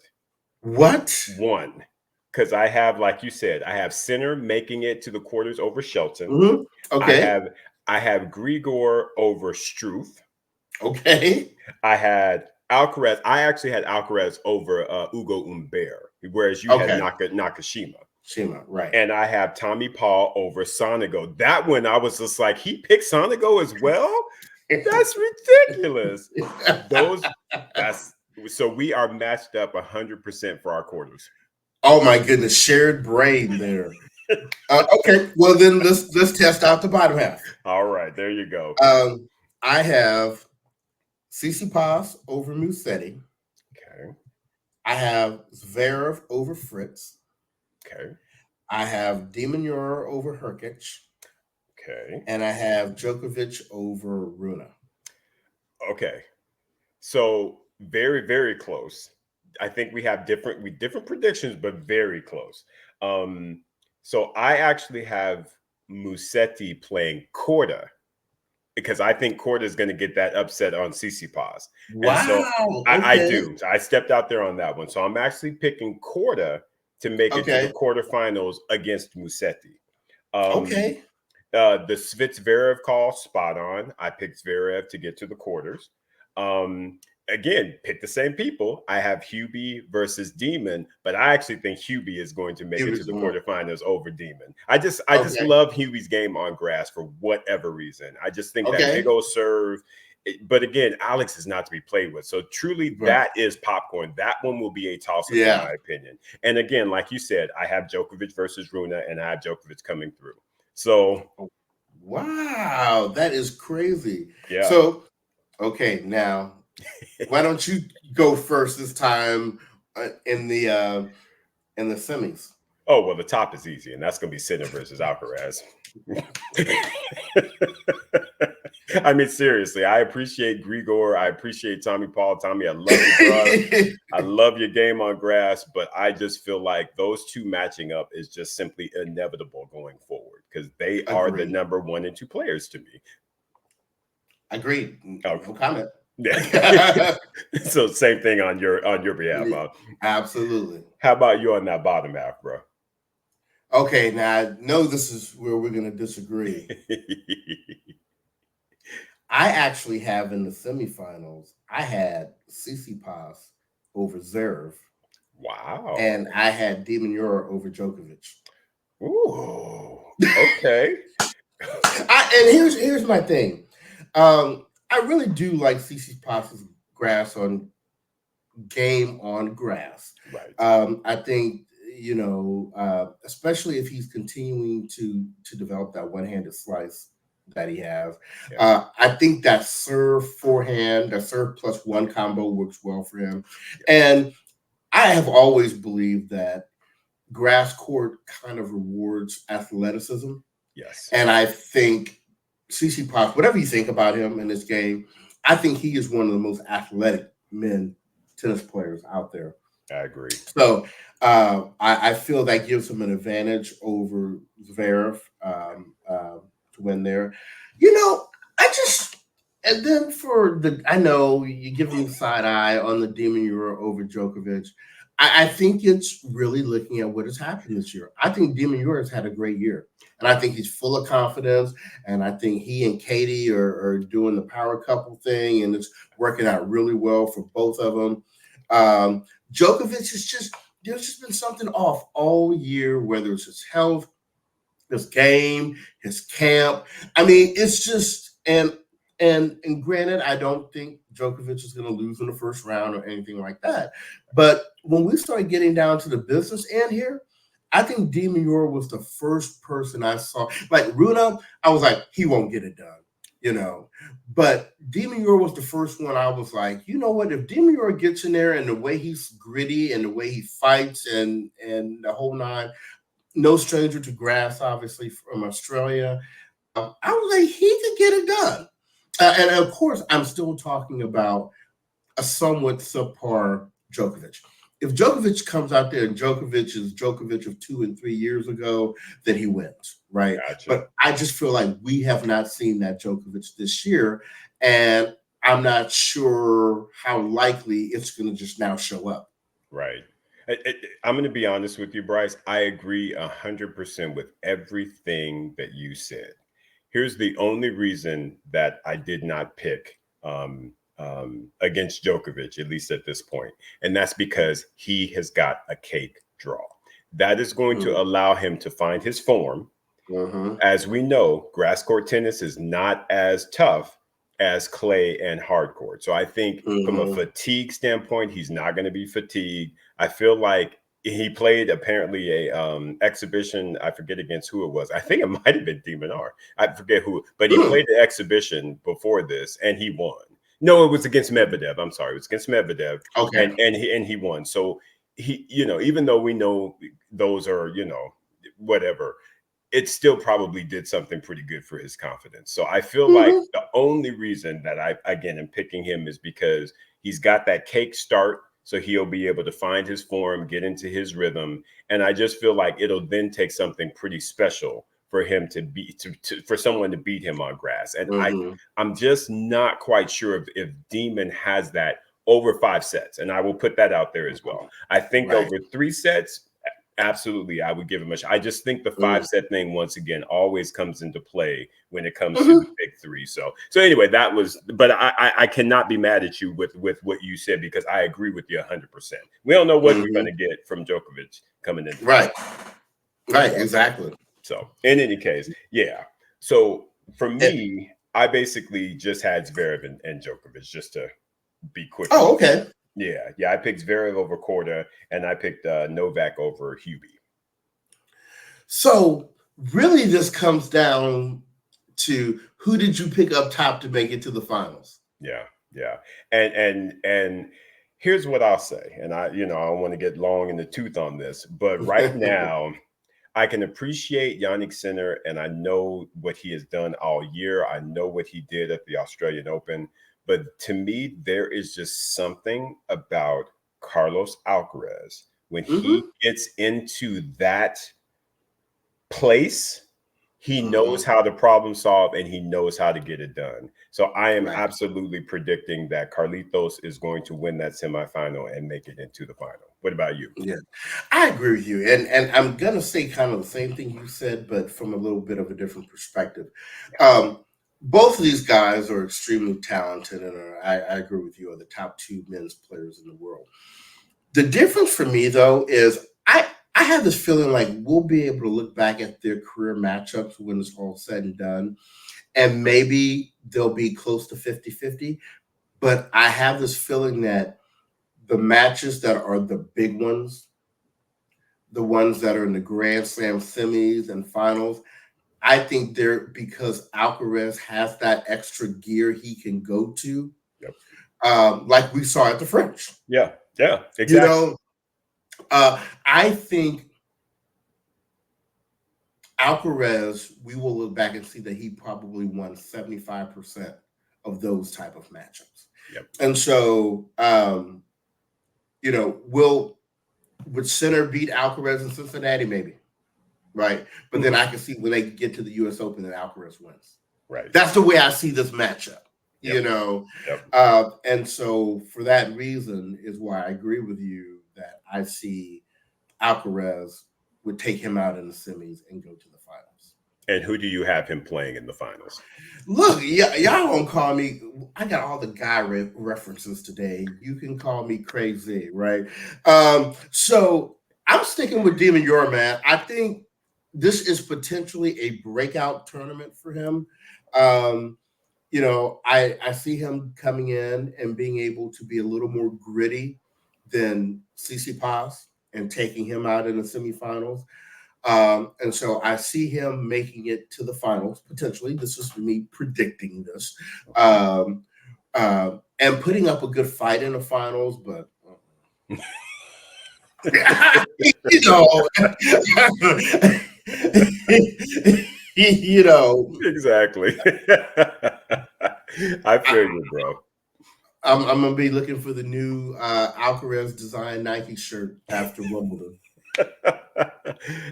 What? One. Because I have, like you said, I have Sinner making it to the quarters over Shelton. Mm-hmm. Okay. I have Grigor over Struth. Okay. I had Alcaraz. I actually had Alcaraz over Ugo Humbert, whereas you had Nakashima. Shima, right. And I have Tommy Paul over Sonego. That one, I was just like, he picked Sonego as well? That's ridiculous. So we are matched up 100% for our quarters. Oh my goodness, shared brain there. Okay, well then let's test out the bottom half. All right, there you go. I have Tsitsipas over Musetti. Okay. I have Zverev over Fritz. Okay. I have De Minaur over Herkic. Okay. And I have Djokovic over Rune. Okay. So very, very close. I think we have different predictions, but very close. So I actually have Musetti playing Korda because I think Korda is going to get that upset on Tsitsipas. Wow. And so I do. So I stepped out there on that one. So I'm actually picking Korda to make it to the quarterfinals against Musetti. Okay. The Zverev call, spot on. I picked Zverev to get to the quarters. Again, pick the same people. I have Hubie versus Demon, but I actually think Hubie is going to make it to the quarterfinals over Demon. I just love Hubie's game on grass for whatever reason. I just think that big old serve. But again, Alex is not to be played with. So truly, that is popcorn. That one will be a toss-up, in my opinion. And again, like you said, I have Djokovic versus Rune, and I have Djokovic coming through. So, wow, that is crazy. Yeah. So, okay, now why don't you go first this time in the semis? Oh, well, the top is easy, and that's going to be Sinner versus Alcaraz. I mean, seriously, I appreciate Grigor. I appreciate Tommy Paul. Tommy, I love you, bro. I love your game on grass, but I just feel like those two matching up is just simply inevitable going forward because they are the number 1 and 2 players to me. Agreed. No comment. Yeah. So same thing on your behalf. Huh? Absolutely. How about you on that bottom half, bro? Okay, now I know this is where we're going to disagree. I actually have in the semifinals, I had Tsitsipas over Zverev. Wow. And I had De Minaur over Djokovic. Ooh. Okay. And here's my thing. I really do like Tsitsipas' game on grass. Right. I think, especially if he's continuing to develop that one-handed slice that he has. Yeah. I think that serve forehand, that serve plus one combo works well for him. Yeah. And I have always believed that grass court kind of rewards athleticism. Yes. And I think Tsitsipas, whatever you think about him in this game, I think he is one of the most athletic men tennis players out there. I agree. So I feel that gives him an advantage over Zverev to win there. And then I know you give him the side eye on the De Minaur over Djokovic. I think it's really looking at what has happened this year. I think De Minaur has had a great year. And I think he's full of confidence. And I think he and Katie are doing the power couple thing. And it's working out really well for both of them. Djokovic is there's just been something off all year, whether it's his health, his game, his camp. I mean, it's just, and granted, I don't think Djokovic is going to lose in the first round or anything like that. But when we start getting down to the business end here, I think De Minaur was the first person I saw. Like Rune, I was like, he won't get it done. you know. But Demure was the first one I was like, you know what? If Demure gets in there and the way he's gritty and the way he fights and the whole nine, no stranger to grass, obviously from Australia. I was like, he could get it done. And of course, I'm still talking about a somewhat subpar Djokovic. If Djokovic comes out there and Djokovic is Djokovic of 2 and 3 years ago, then he wins, right? Gotcha. But I just feel like we have not seen that Djokovic this year, and I'm not sure how likely it's going to just now show up. Right. I'm going to be honest with you, Bryce. I agree 100% with everything that you said. Here's the only reason that I did not pick against Djokovic, at least at this point, and that's because he has got a cake draw. That is going to allow him to find his form. Mm-hmm. As we know, grass court tennis is not as tough as clay and hard court. So I think from a fatigue standpoint, he's not going to be fatigued. I feel like he played apparently a exhibition. I forget against who it was. I think it might have been Demon R. I forget who, but he played the exhibition before this and he won. No, it was against Medvedev. I'm sorry, it was against Medvedev. Okay. And he won. So he, even though we know those are, whatever, it still probably did something pretty good for his confidence. So I feel like the only reason that I, again, am picking him is because he's got that cake start. So he'll be able to find his form, get into his rhythm. And I just feel like it'll then take something pretty special for him to be for someone to beat him on grass. And I'm just not quite sure if Demon has that over 5 sets. And I will put that out there as well. I think over 3 sets, absolutely, I would give him a shot. I just think the 5-set thing, once again, always comes into play when it comes to the big 3. So anyway, that was, but I cannot be mad at you with what you said, because I agree with you 100%. We don't know what we're going to get from Djokovic coming in. Right, exactly. So in any case, yeah. So for me, I basically just had Zverev and Djokovic, just to be quick. Oh, okay. Yeah. I picked Zverev over Korda, and I picked Novak over Hubie. So really, this comes down to who did you pick up top to make it to the finals? Yeah. And here's what I'll say, and I don't want to get long in the tooth on this, but right now, I can appreciate Jannik Sinner, and I know what he has done all year. I know what he did at the Australian Open. But to me, there is just something about Carlos Alcaraz when he gets into that place. He knows how to problem solve, and he knows how to get it done. So I am absolutely predicting that Carlitos is going to win that semifinal and make it into the final. What about you? Yeah, I agree with you. And I'm going to say kind of the same thing you said, but from a little bit of a different perspective. Both of these guys are extremely talented, and I agree with you, are the top 2 men's players in the world. The difference for me, though, is I have this feeling like we'll be able to look back at their career matchups when it's all said and done, and maybe they'll be close to 50-50. But I have this feeling that the matches that are the big ones, the ones that are in the Grand Slam semis and finals, I think they're, because Alcaraz has that extra gear he can go to, like we saw at the French. Yeah, exactly. I think Alcaraz, we will look back and see that he probably won 75% of those type of matchups. And so, would Sinner beat Alcaraz in Cincinnati? Maybe. Right. But then I can see when they get to the U.S. Open that Alcaraz wins. Right. That's the way I see this matchup, and so for that reason is why I agree with you that I see Alcaraz would take him out in the semis and go to the finals. And who do you have him playing in the finals? Look, y'all won't call me. I got all the guy references today. You can call me crazy, right? So I'm sticking with Demure, man. I think this is potentially a breakout tournament for him. I see him coming in and being able to be a little more gritty than Tsitsipas and taking him out in the semifinals. And so I see him making it to the finals potentially. This is me predicting this, and putting up a good fight in the finals. But you know, you know, Exactly. I feel I, you, bro. I'm gonna be looking for the new Alcaraz design Nike shirt after Wimbledon.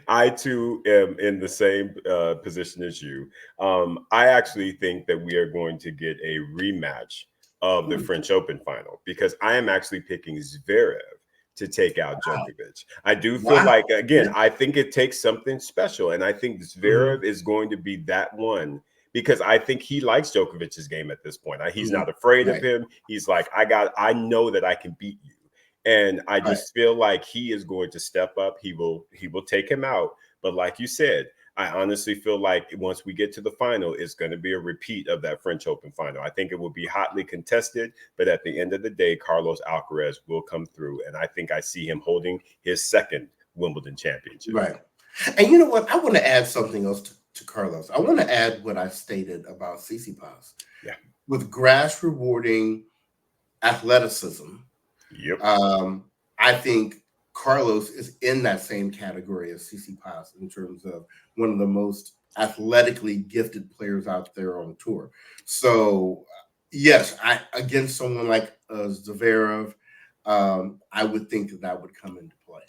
I too am in the same position as you. I actually think that we are going to get a rematch of the Hmm. French Open final because I am actually picking Zverev to take out Wow! Djokovic. I do feel Wow! like, again, I think it takes something special, and I think Zverev Hmm. is going to be that one because I think he likes Djokovic's game at this point. He's Hmm. not afraid of Right, him. He's like, I know that I can beat you. And I right. just feel like he is going to step up. He will take him out. But like you said, I honestly feel like once we get to the final, it's going to be a repeat of that French Open final. I think it will be hotly contested, but at the end of the day, Carlos Alcaraz will come through, and I think I see him holding his second Wimbledon championship. Right. And you know what? I want to add something else to Carlos. I want to add what I stated about Tsitsipas. Yeah. With grass rewarding athleticism, Yep. um, I think Carlos is in that same category as Tsitsipas in terms of one of the most athletically gifted players out there on tour. So, yes, I against someone like Zverev, I would think that would come into play.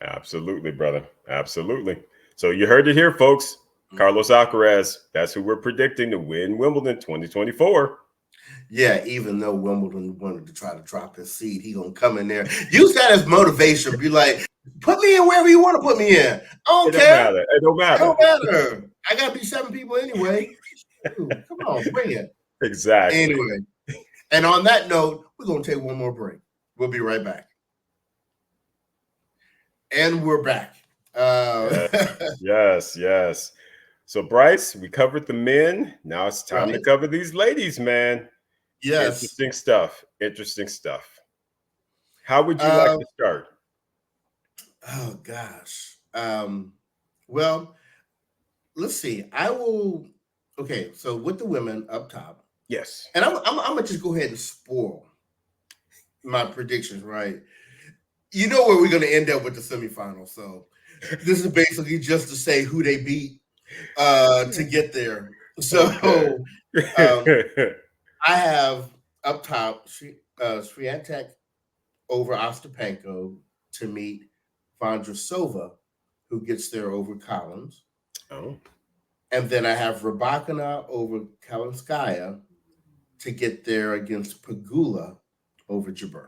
Absolutely, brother. Absolutely. So you heard it here, folks. Carlos Alcaraz, that's who we're predicting to win Wimbledon 2024. Yeah, even though Wimbledon wanted to try to drop his seed, he gonna come in there. Use that as motivation. Be like, put me in wherever you want to put me in. I It don't don't care. matter. It don't It matter. don't matter. I gotta be 7 people anyway. Shoot, come on, bring it. Exactly. Anyway, and on that note, we're gonna take one more break. We'll be right back. And we're back. Yes. Yes. Yes. So, Bryce, we covered the men. Now it's time to Right. cover these ladies, man. Yes. Interesting stuff. Interesting stuff. How would you like Um, to start? oh gosh. Well, let's see. I will. Okay, so with the women up top, Yes. and I'm gonna just go ahead and spoil my predictions. Right. You know where we're gonna end up with the semifinals. So this is basically just to say who they beat to get there. Okay. So um, I have up top Swiatek over Ostapenko to meet Vondrasova, who gets there over Collins. Oh, And then I have Rybakina over Kalinskaya to get there against Pagula over Jabeur.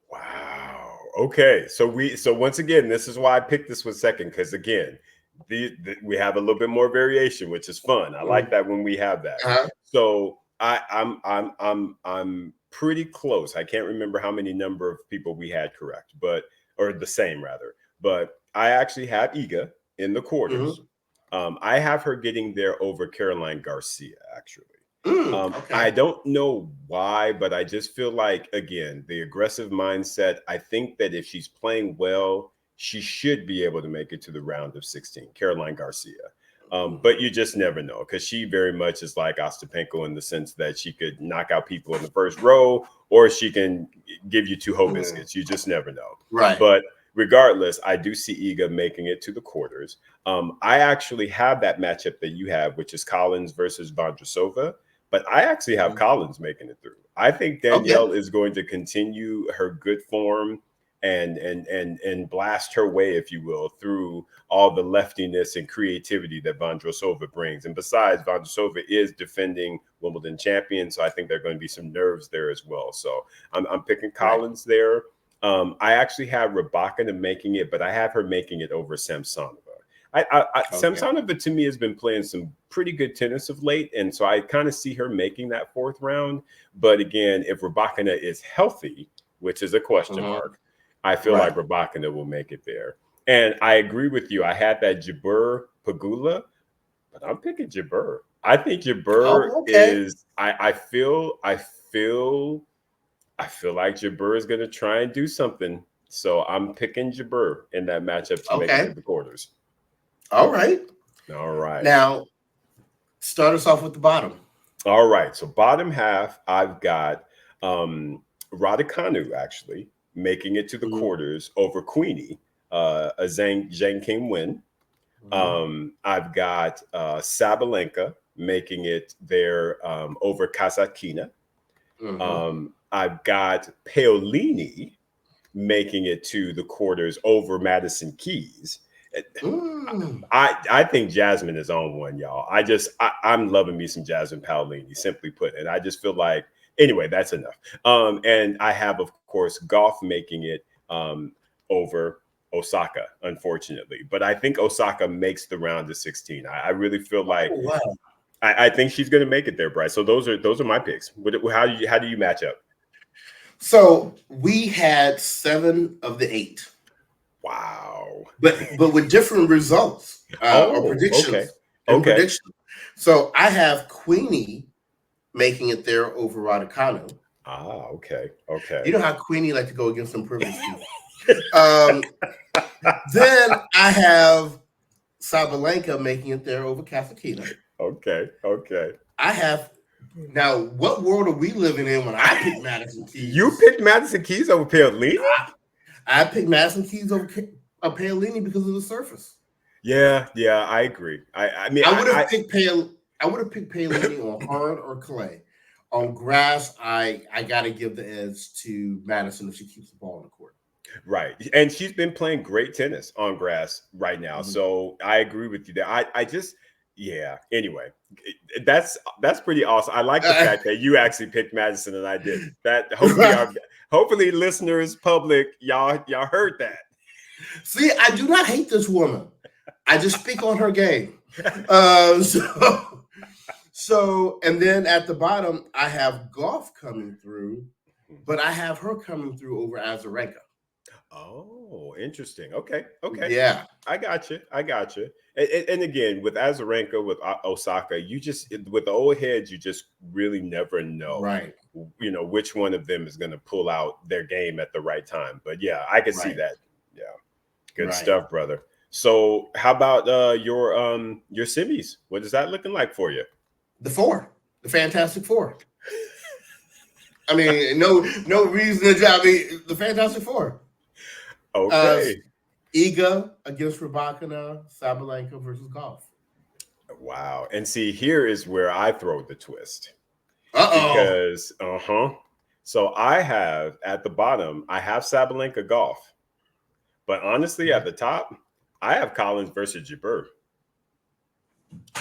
wow. Okay. So once again, this is why I picked this one second because again, we have a little bit more variation, which is fun. I like that when we have that. Uh-huh. So I'm pretty close. I can't remember how many number of people we had correct, but or the same rather. But I actually have Iga in the quarters. Mm-hmm. I have her getting there over Caroline Garcia, actually. I Okay. don't know why, but I just feel like, again, the aggressive mindset. I think that if she's playing well, she should be able to make it to the round of 16, Caroline Garcia. But you just never know because she very much is like Ostapenko in the sense that she could knock out people in the first row or she can give you two hoe Mm-hmm. biscuits. You just never know. Right. But regardless, I do see Iga making it to the quarters. I actually have that matchup that you have, which is Collins versus Vondrasova. But I actually have Collins making it through. I think Okay. Danielle is going to continue her good form and blast her way, if you will, through all the leftiness and creativity that Vondrasova brings. And besides, Vondrasova is defending Wimbledon champion, so I think there are going to be some nerves there as well. So I'm picking Right. Collins there. I actually have Rybakina making it, but I have her making it over Samsonova. Okay. Samsonova to me has been playing some pretty good tennis of late, and so I kind of see her making that fourth round. But again, if Rybakina is healthy, which is a question Mm-hmm. mark, I feel like Right. Rybakina will make it there. And I agree with you. I had that Jabeur Pagula, but I'm picking Jabeur. I think Jabeur Oh, okay. is. I feel like Jabeur is going to try and do something So I'm picking Jabeur in that matchup to make it to Okay. the quarters. All right. All right. Now, start us off with the bottom. All right. So bottom half, I've got Raducanu actually making it to the Mhm, quarters over Queenie, a Zhang King win. mhm, I've got Sabalenka making it there over Kasatkina. mhm. I've got Paolini making it to the quarters over Madison Keys. Mm. I think Jasmine is on one, y'all. I'm loving me some Jasmine Paolini, simply put. And I just feel like anyway, that's enough. And I have, of course, golf making it over Osaka, unfortunately. But I think Osaka makes the round of 16. I really feel like Oh, wow. I think she's going to make it there, Bryce. So those are my picks. How do you match up? So we had 7 of the 8, Wow. but with different results or Oh, okay. predictions. Different Okay. predictions. So I have Queenie making it there over Raducanu. Ah, okay. You Okay. know how Queenie like to go against some privileged people. Um, then I have Sabalenka making it there over Kasatkina. Okay. Okay. I have now. What world are we living in when I pick Madison You Keys? picked Madison Keys over Paolini? I picked Madison Keys over Paolini because of the surface. Yeah, yeah, I agree. I mean, I would have picked I would have picked Paolini on hard or clay. On grass, I got to give the edge to Madison if she keeps the ball on the court. right, and she's been playing great tennis on grass right now. Mhm. So I agree with you there. I just, yeah. Anyway, that's pretty awesome. I like the fact that you actually picked Madison and I didn't. That Right. hopefully listeners, public, y'all heard that. See, I do not hate this woman. I just speak on her game. So, and then at the bottom, I have golf coming through, but I have her coming through over Azarenka. Oh, interesting. Okay, okay. Yeah, I got you. I got you. And again, with Azarenka, with Osaka, with the old heads, you just really never know, right, which one of them is going to pull out their game at the right time. But yeah, I can see right, that. Yeah, good right. stuff, brother. So, how about your semis? What is that looking like for you? The four, the Fantastic Four. I mean, no reason to I mean, the Fantastic Four. Uh, Okay. Iga against Rabakina, Sabalenka versus golf. Wow. And see, here is where I throw the twist Uh-oh. because, So I have at the bottom, I have Sabalenka golf, but honestly, at the top, I have Collins versus Jabeur.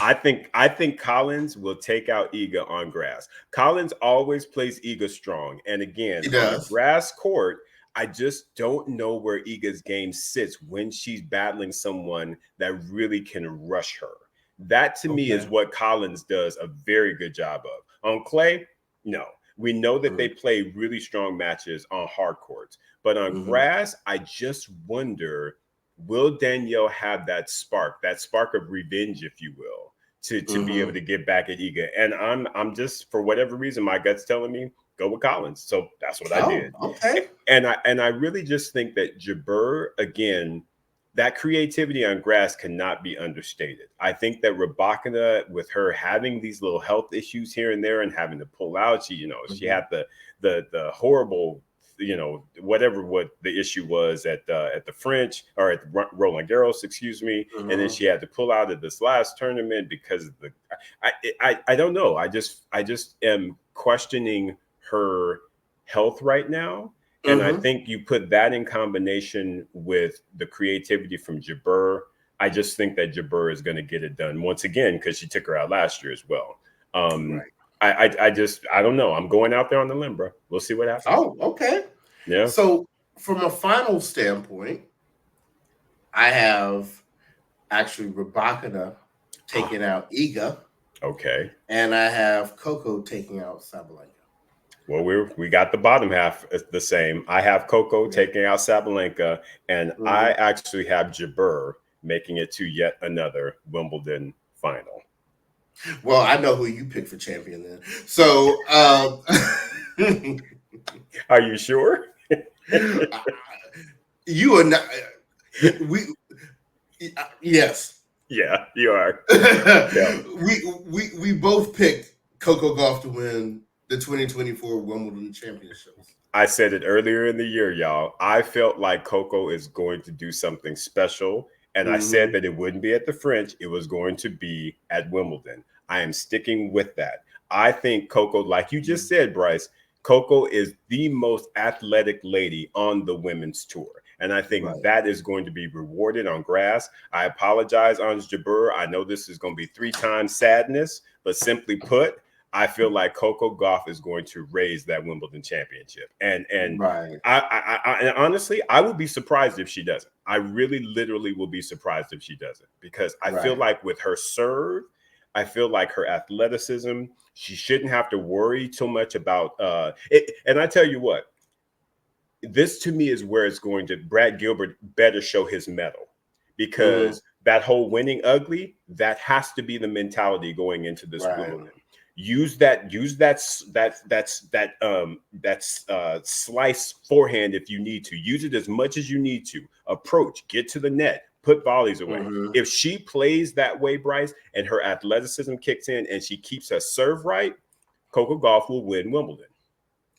I think Collins will take out Iga on grass. Collins always plays Iga strong, and again He on a does. grass court, I just don't know where Iga's game sits when she's battling someone that really can rush her. That to me is Okay. what Collins does a very good job of. On clay, no. We know that they Mhm, play really strong matches on hard courts, but on mhm, grass, I just wonder, will Danielle have that spark of revenge, if you will, to be able mhm. to get back at Iga? And I'm just, for whatever reason, my gut's telling me go with Collins. So that's what I Oh, did. okay. And I really just think that Jabeur, again, that creativity on grass cannot be understated. I think that Rabakina, with her having these little health issues here and there and having to pull out, she Mhm, had the horrible, whatever what the issue was at the French or at the Roland Garros, excuse me, and then mhm. she had to pull out of this last tournament because of the. I don't know. I just am questioning her health right now. And I Mhm. think you put that in combination with the creativity from Jabeur. I just think that Jabeur is going to get it done once again because she took her out last year as well. Um, Right. I don't know. I'm going out there on the limb, bro. We'll see what happens. Oh, okay. Yeah. So, from a final standpoint, I have actually Rabakina Ah, taking out Iga, okay. and I have Coco taking out Sabalenka. Well, we got the bottom half the same. I have Coco Yeah. taking out Sabalenka, and I Mhm. actually have Jabeur making it to yet another Wimbledon final. Well, I know who you picked for champion then. So, Are you sure? You are not. We yes. Yeah, you are. Yeah. we both picked Coco Gauff to win the 2024 Wimbledon Championships. I said it earlier in the year, y'all. I felt like Coco is going to do something special. And I said Mm-hmm. that it wouldn't be at the French, it was going to be at Wimbledon. I am sticking with that. I think Coco, like you just said, Bryce, Coco is the most athletic lady on the women's tour. And I think Right. that is going to be rewarded on grass. I apologize, Ange Jabeur. I know this is going to be 3 times sadness, but simply put, I feel like Coco Gauff is going to raise that Wimbledon championship. And Right. and honestly, I would be surprised if she doesn't. I really, literally will be surprised if she doesn't because I feel Right. like with her serve, I feel like her athleticism, she shouldn't have to worry too much about it. And I tell you what, this to me is where it's going to. Brad Gilbert better show his mettle Mm-hmm. because that whole winning ugly, that has to be the mentality going into this Right. Wimbledon. Use that slice forehand if you need to. Use it as much as you need to. Approach, get to the net, put volleys away. Mm-hmm. If she plays that way, Bryce, and her athleticism kicks in and she keeps her serve right, Coco Gauff will win Wimbledon.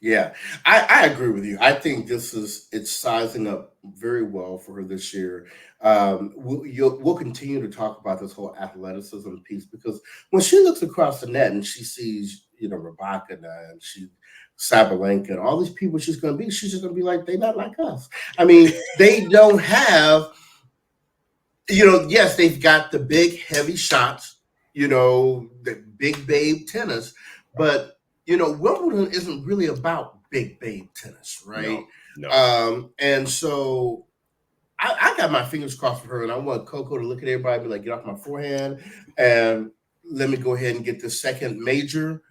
Yeah, I agree with you. I think it's sizing up very well for her this year. We'll continue to talk about this whole athleticism piece because when she looks across the net and she sees, Rabakina and Sabalenka and all these people she's just going to be like, they're not like us. I mean, they don't have, yes, they've got the big heavy shots, the big babe tennis, but Wimbledon isn't really about big babe tennis, right? No, no. And so I got my fingers crossed for her, and I want Coco to look at everybody and be like, get off my forehand, and let me go ahead and get the second major.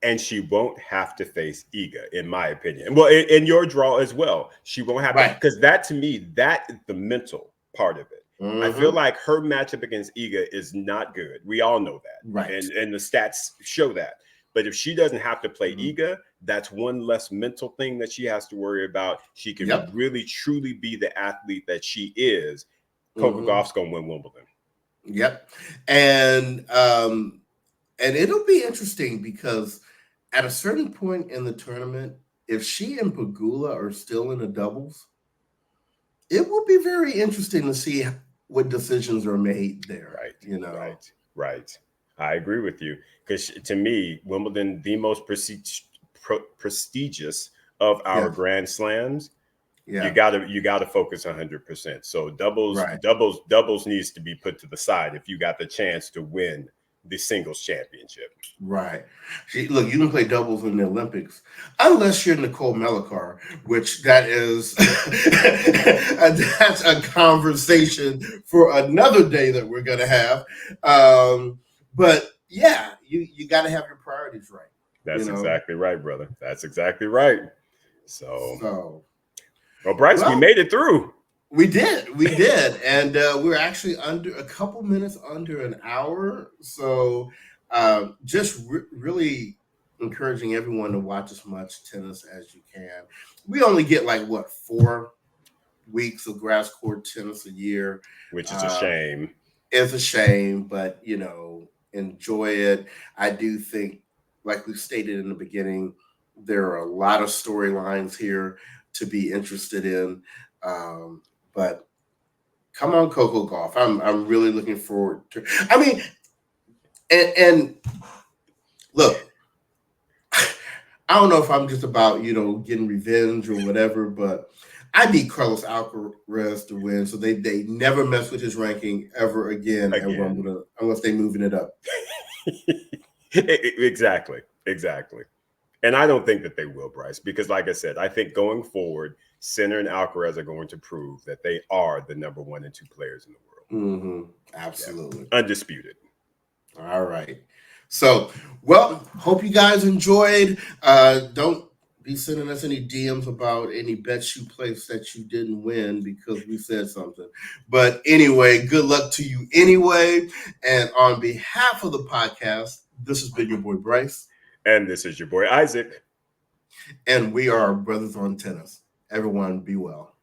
And she won't have to face Iga, in my opinion. Well, in your draw as well, she won't have to, Right. because that to me, that is the mental part of it. I feel Mm-hmm. like her matchup against Iga is not good. We all know that, Right. and the stats show that. But if she doesn't have to play Mm-hmm. Iga, that's one less mental thing that she has to worry about. She can Yep. really truly be the athlete that she is. Coco Mm-hmm. Gauff's gonna win Wimbledon. Yep. And it'll be interesting because at a certain point in the tournament, if she and Pagula are still in the doubles, it will be very interesting to see what decisions are made there. Right. I agree with you because to me, Wimbledon, the most prestigious of our Yeah, Grand Slams, yeah, you gotta focus 100%. So doubles, right, doubles, doubles needs to be put to the side if you got the chance to win the singles championship. right. Look, you can play doubles in the Olympics unless you're Nicole Mellicar, which that is that's a conversation for another day that we're gonna have. But yeah, you got to have your priorities right. You That's know, exactly right, brother. That's exactly right. So, so well, Bryce, we well, made it through. we did, and we're actually under a couple minutes under an hour. So, just really encouraging everyone to watch as much tennis as you can. We only get like what 4 weeks of grass court tennis a year. Which is a Uh, shame. it's a shame, but enjoy it. I do think, like we stated in the beginning, there are a lot of storylines here to be interested in. Um, but come on, Coco Golf. I'm really looking forward to. I mean, and look, I don't know if I'm just about getting revenge or whatever, but I need Carlos Alcaraz to win, so they never mess with his ranking ever again at Again. Wimbledon unless they're moving it up. Exactly. And I don't think that they will, Bryce, because like I said, I think going forward, Sinner and Alcaraz are going to prove that they are the number 1 and 2 players in the world. Mm-hmm. Yeah. Absolutely. Undisputed. All right. So, well, hope you guys enjoyed. Don't be sending us any DMs about any bets you placed that you didn't win because we said something. But anyway, good luck to you anyway. And on behalf of the podcast, this has been your boy Bryce. And this is your boy Isaac. And we are Brothers on Tennis. Everyone be well.